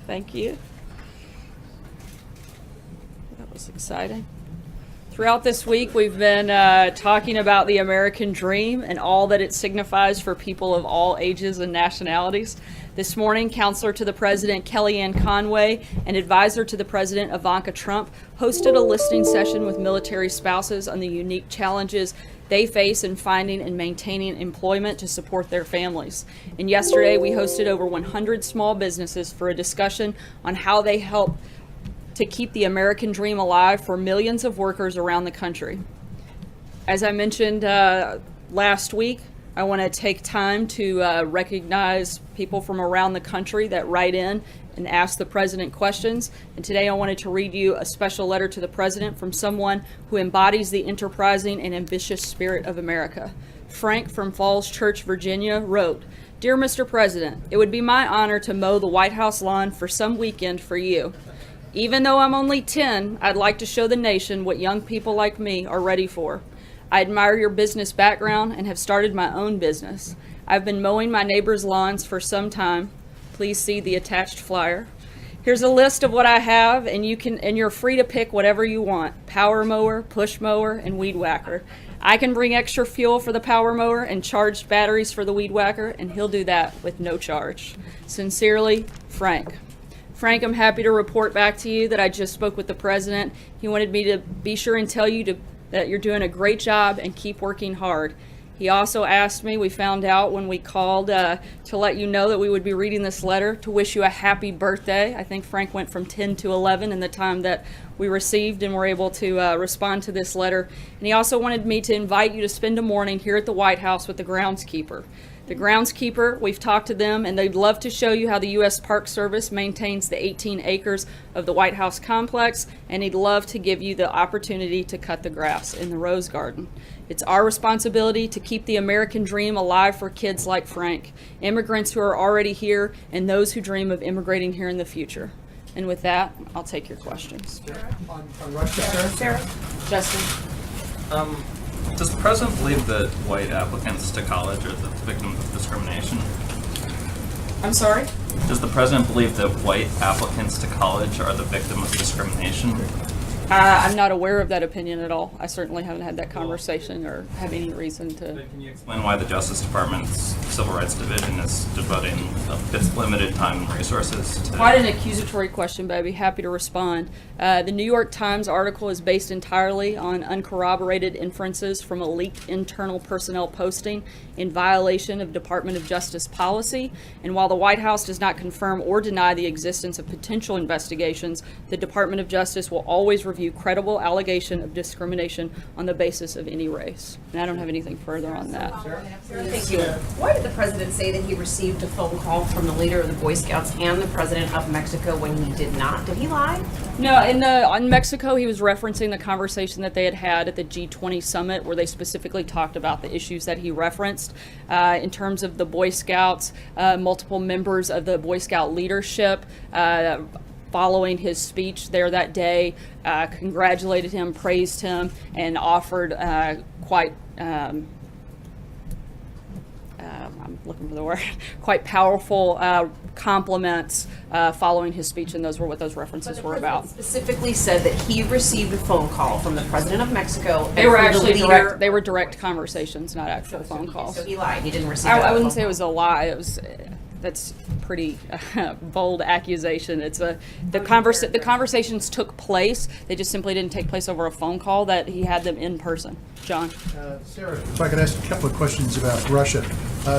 Thank you. That was exciting. Throughout this week, we've been talking about the American dream and all that it signifies for people of all ages and nationalities. This morning, Counselor to the President Kellyanne Conway and Advisor to the President Ivanka Trump hosted a listening session with military spouses on the unique challenges they face in finding and maintaining employment to support their families. And yesterday, we hosted over 100 small businesses for a discussion on how they help to keep the American dream alive for millions of workers around the country. As I mentioned last week, I want to take time to recognize people from around the country that write in and ask the President questions. And today I wanted to read you a special letter to the President from someone who embodies the enterprising and ambitious spirit of America. Frank from Falls Church, Virginia wrote, "Dear Mr. President, it would be my honor to mow the White House lawn for some weekend for you. Even though I'm only 10, I'd like to show the nation what young people like me are ready for. I admire your business background and have started my own business. I've been mowing my neighbors' lawns for some time. Please see the attached flyer. Here's a list of what I have, and you're free to pick whatever you want: power mower, push mower, and weed whacker. I can bring extra fuel for the power mower and charged batteries for the weed whacker, and he'll do that with no charge. Sincerely, Frank." Frank, I'm happy to report back to you that I just spoke with the President. He wanted me to be sure and tell you that you're doing a great job and keep working hard. He also asked me, we found out when we called to let you know that we would be reading this letter, to wish you a happy birthday. I think Frank went from 10 to 11 in the time that we received and were able to respond to this letter. And he also wanted me to invite you to spend a morning here at the White House with the groundskeeper. The groundskeeper, we've talked to them, and they'd love to show you how the U.S. Park Service maintains the 18 acres of the White House complex, and he'd love to give you the opportunity to cut the grass in the Rose Garden. It's our responsibility to keep the American dream alive for kids like Frank, immigrants who are already here, and those who dream of immigrating here in the future. And with that, I'll take your questions. On Russia, Sarah? Justin? Does the President believe that white applicants to college are the victims of discrimination? I'm sorry? Does the President believe that white applicants to college are the victim of discrimination? I'm not aware of that opinion at all. I certainly haven't had that conversation or have any reason to. Can you explain why the Justice Department's Civil Rights Division is devoting its limited time and resources to... Quite an accusatory question, but I'd be happy to respond. The New York Times article is based entirely on uncorroborated inferences from a leaked internal personnel posting in violation of Department of Justice policy. And while the White House does not confirm or deny the existence of potential investigations, the Department of Justice will always review credible allegation of discrimination on the basis of any race. And I don't have anything further on that. Thank you. Why did the President say that he received a phone call from the leader of the Boy Scouts and the President of Mexico when he did not? Did he lie? No, on Mexico, he was referencing the conversation that they had at the G20 summit, where they specifically talked about the issues that he referenced. In terms of the Boy Scouts, multiple members of the Boy Scout leadership, following his speech there that day, congratulated him, praised him, and offered I'm looking for the word, quite powerful compliments following his speech, and those were what those references were about. Specifically said that he received a phone call from the President of Mexico. They were actually direct conversations, not actual phone calls. So he lied. He didn't receive. I wouldn't say it was a lie. It was. That's pretty bold accusation. It's the conversations took place. They just simply didn't take place over a phone call. That he had them in person. John. Sarah, if I could ask a couple of questions about Russia.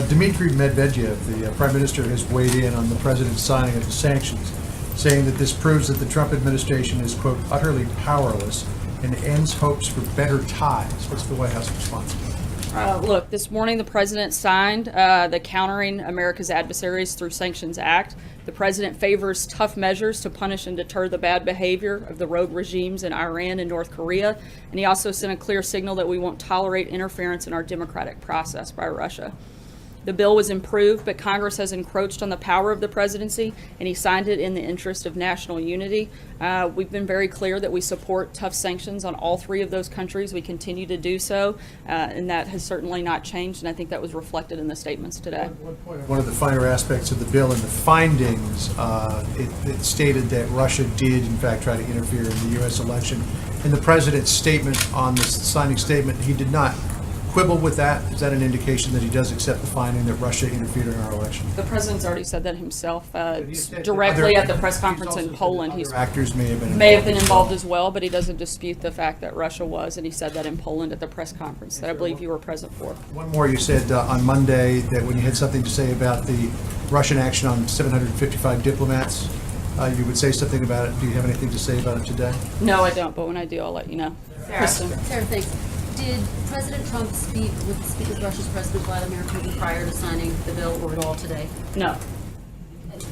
Dmitry Medvedev, the Prime Minister, has weighed in on the President's signing of the sanctions, saying that this proves that the Trump administration is, quote, utterly powerless and ends hopes for better ties. What's the White House response? Look, this morning the President signed the Countering America's Adversaries Through Sanctions Act. The President favors tough measures to punish and deter the bad behavior of the rogue regimes in Iran and North Korea, and he also sent a clear signal that we won't tolerate interference in our democratic process by Russia. The bill was improved, but Congress has encroached on the power of the presidency, and he signed it in the interest of national unity. We've been very clear that we support tough sanctions on all three of those countries. We continue to do so, and that has certainly not changed, and I think that was reflected in the statements today. One of the finer aspects of the bill and the findings, it stated that Russia did, in fact, try to interfere in the U.S. election. In the president's statement on the signing statement, he did not quibble with that. Is that an indication that he does accept the finding that Russia interfered in our election? The president's already said that himself He said that directly other- at the press he's conference also in said that Poland. other He's actors may have been involved as well, but he doesn't dispute the fact that Russia was, and he said that in Poland at the press conference that I believe you were present for. One more, you said on Monday that when you had something to say about the Russian action on 755 diplomats, you would say something about it. Do you have anything to say about it today? No, I don't, but when I do, I'll let you know. Kristen. Sarah, thanks. Did President Trump speak with Russia's President Vladimir Putin prior to signing the bill or at all today? No.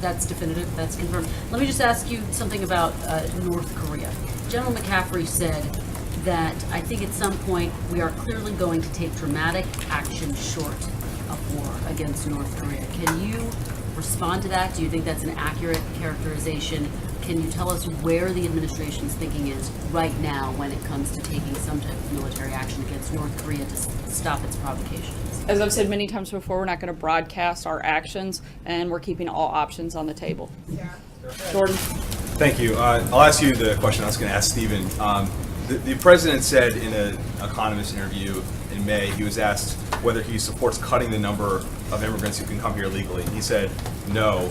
That's definitive, that's confirmed. Let me just ask you something about North Korea. General McCaffrey said that I think at some point we are clearly going to take dramatic action short of war against North Korea. Can you respond to that? Do you think that's an accurate characterization? Can you tell us where the administration's thinking is right now when it comes to taking some type of military action against North Korea to stop its provocations? As I've said many times before, we're not going to broadcast our actions, and we're keeping all options on the table. Jordan. Thank you. I'll ask you the question I was going to ask Stephen. The president said in an Economist interview in May, he was asked whether he supports cutting the number of immigrants who can come here legally. He said no.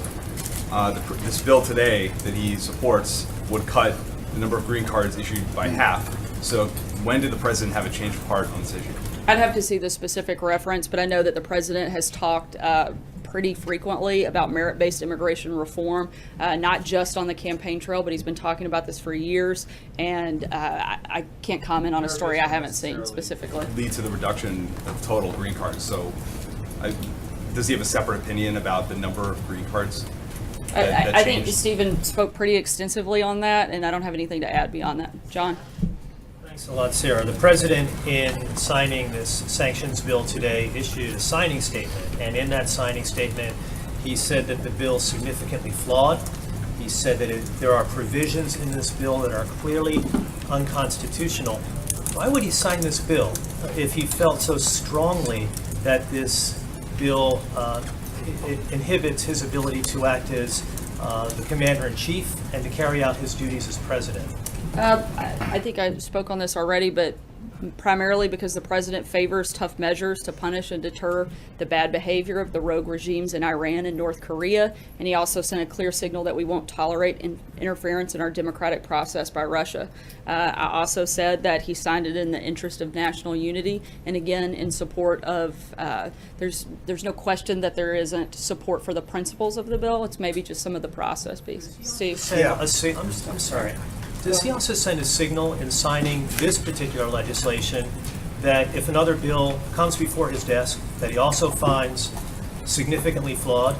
This bill today that he supports would cut the number of green cards issued by half. So when did the president have a change of heart on this issue? I'd have to see the specific reference, but I know that the president has talked pretty frequently about merit-based immigration reform, not just on the campaign trail, but he's been talking about this for years, and I can't comment on a story I haven't seen specifically. Lead to the reduction of total green cards. So does he have a separate opinion about the number of green cards? I think Stephen spoke pretty extensively on that, and I don't have anything to add beyond that. John? Thanks a lot, Sarah. The president, in signing this sanctions bill today, issued a signing statement. And in that signing statement, he said that the bill is significantly flawed. He said that there are provisions in this bill that are clearly unconstitutional. Why would he sign this bill if he felt so strongly that this bill it inhibits his ability to act as the commander-in-chief and to carry out his duties as president? I think I spoke on this already, but primarily because the president favors tough measures to punish and deter the bad behavior of the rogue regimes in Iran and North Korea, and he also sent a clear signal that we won't tolerate interference in our democratic process by Russia. I also said that he signed it in the interest of national unity, and again in support of, there's no question that there isn't support for the principles of the bill. It's maybe just some of the process piece. Steve? I'm sorry. Does he also send a signal in signing this particular legislation that if another bill comes before his desk that he also finds significantly flawed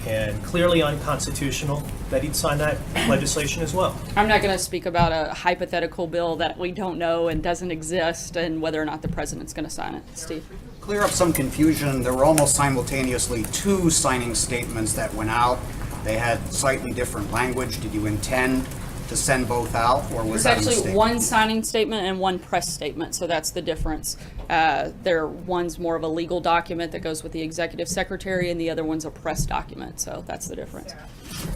and clearly unconstitutional, that he'd sign that legislation as well? I'm not going to speak about a hypothetical bill that we don't know and doesn't exist and whether or not the president's going to sign it. Steve? Clear up some confusion. There were almost simultaneously two signing statements that went out. They had slightly different language. Did you intend to send both out, or was There's that a actually mistake? one signing statement and one press statement, so that's the difference. One's more of a legal document that goes with the executive secretary, and the other one's a press document, so that's the difference.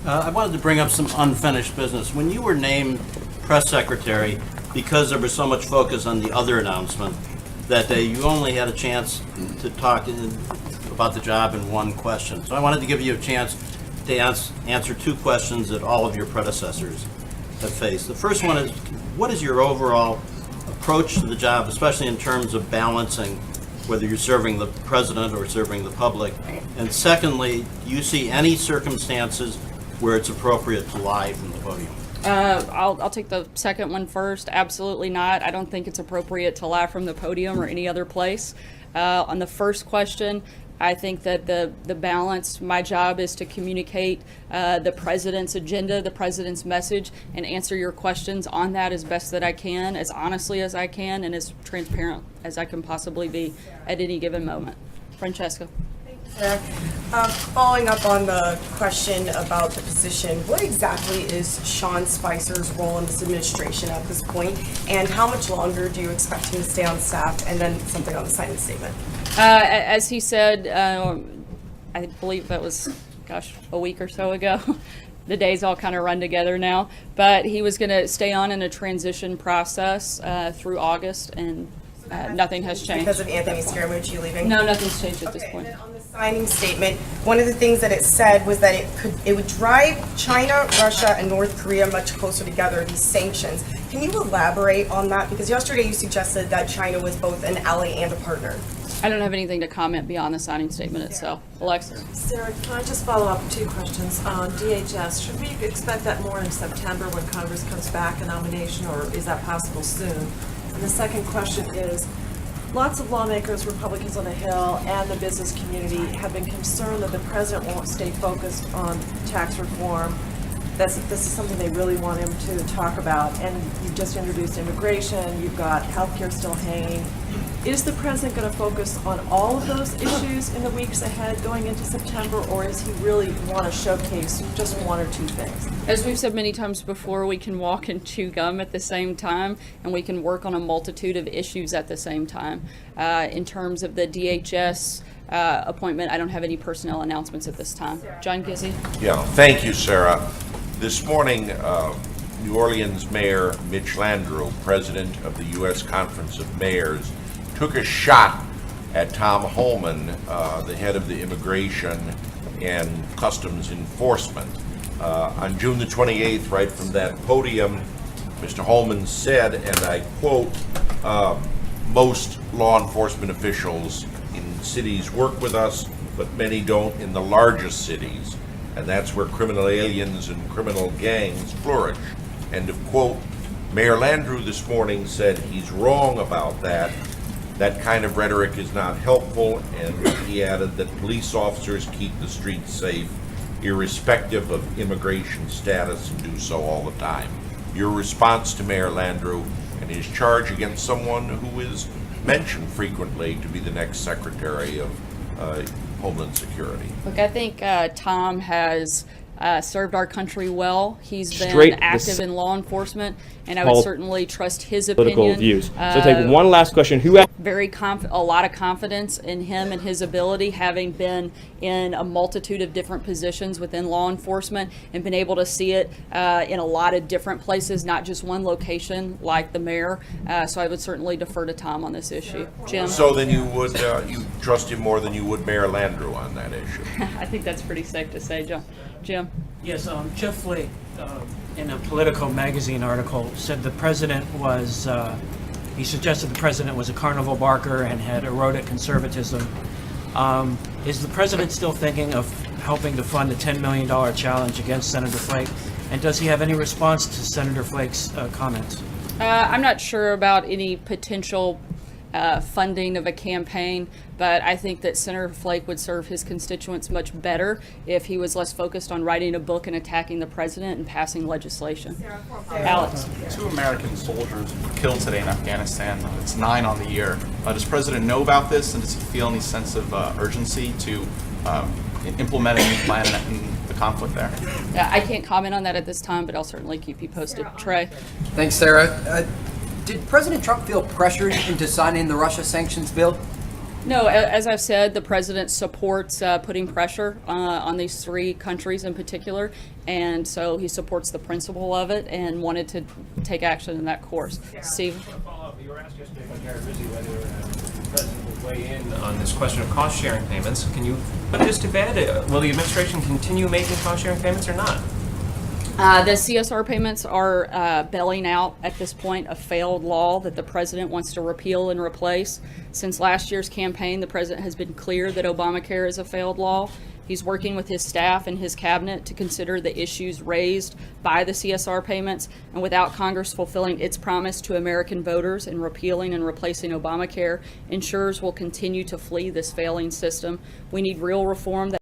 I wanted to bring up some unfinished business. When you were named press secretary, because there was so much focus on the other announcement that day, you only had a chance to talk about the job in one question. So I wanted to give you a chance to answer two questions that all of your predecessors have faced. The first one is, what is your overall approach to the job, especially in terms of balancing whether you're serving the president or serving the public? And secondly, do you see any circumstances where it's appropriate to lie from the podium? I'll take the second one first. Absolutely not. I don't think it's appropriate to lie from the podium or any other place. On the first question, I think that the balance, my job is to communicate the president's agenda, the president's message, and answer your questions on that as best that I can, as honestly as I can, and as transparent as I can possibly be at any given moment. Francesca. Following up on the question about the position, what exactly is Sean Spicer's role in this administration at this point, and how much longer do you expect him to stay on staff? And then something on the signing statement. As he said, I believe that was, a week or so ago. The days all kind of run together now. But he was going to stay on in a transition process through August, and nothing has changed. Because of Anthony Scaramucci leaving? No, nothing's changed at this Okay, point. and then on the signing statement, one of the things that it said was that it would drive China, Russia, and North Korea much closer together, these sanctions. Can you elaborate on that? Because yesterday you suggested that China was both an ally and a partner. I don't have anything to comment beyond the signing statement itself. Alexis? Sarah, can I just follow up 2 questions? On DHS, should we expect that more in September when Congress comes back, a nomination, or is that possible soon? And the second question is, lots of lawmakers, Republicans on the Hill, and the business community have been concerned that the president won't stay focused on tax reform. This is something they really want him to talk about. And you've just introduced immigration, you've got healthcare still hanging. Is the president going to focus on all of those issues in the weeks ahead going into September, or does he really want to showcase just 1 or 2 things? As we've said many times before, we can walk and chew gum at the same time, and we can work on a multitude of issues at the same time. In terms of the DHS appointment, I don't have any personnel announcements at this time. John Gizzi? Yeah, thank you, Sarah. This morning, New Orleans Mayor Mitch Landrieu, president of the U.S. Conference of Mayors, took a shot at Tom Homan, the head of the Immigration and Customs Enforcement. On June the 28th, right from that podium, Mr. Holman said, and I quote, most law enforcement officials in cities work with us, but many don't in the largest cities, and that's where criminal aliens and criminal gangs flourish. End of quote. Mayor Landrieu this morning said he's wrong about that. That kind of rhetoric is not helpful, and he added that police officers keep the streets safe, irrespective of immigration status, and do so all the time. Your response to Mayor Landrieu and his charge against someone who is mentioned frequently to be the next Secretary of Homeland Security? Look, I think Tom has served our country well. He's been Straight active in law enforcement, and I would certainly trust his opinion. Political views. So take one last question. Who? A lot of confidence in him and his ability, having been in a multitude of different positions within law enforcement and been able to see it in a lot of different places, not just one location like the mayor. So I would certainly defer to Tom on this issue. Jim? So then you would you trust him more than you would Mayor Landrieu on that issue? I think that's pretty safe to say, Jim. Yes, Jeff Flake, in a Politico magazine article, said the president was, he suggested the president was a carnival barker and had eroded conservatism. Is the president still thinking of helping to fund a $10 million challenge against Senator Flake? And does he have any response to Senator Flake's comments? I'm not sure about any potential funding of a campaign, but I think that Senator Flake would serve his constituents much better if he was less focused on writing a book and attacking the president and passing legislation. Alex. 2 American soldiers were killed today in Afghanistan. It's 9 on the year. Does the president know about this, and does he feel any sense of urgency to implement a new plan in the conflict there? I can't comment on that at this time, but I'll certainly keep you posted. Trey. Thanks, Sarah. Did President Trump feel pressured into signing the Russia sanctions bill? No, as I've said, the president supports putting pressure on these 3 countries in particular, and so he supports the principle of it and wanted to take action in that course. Steve? You were asked yesterday by Garrett Rizzi whether the president would weigh in on this question of cost-sharing payments. Can you put this to bed? Will the administration continue making cost-sharing payments or not? The CSR payments are bailing out at this point a failed law that the president wants to repeal and replace. Since last year's campaign, the president has been clear that Obamacare is a failed law. He's working with his staff and his cabinet to consider the issues raised by the CSR payments, and without Congress fulfilling its promise to American voters in repealing and replacing Obamacare, insurers will continue to flee this failing system. We need real reform that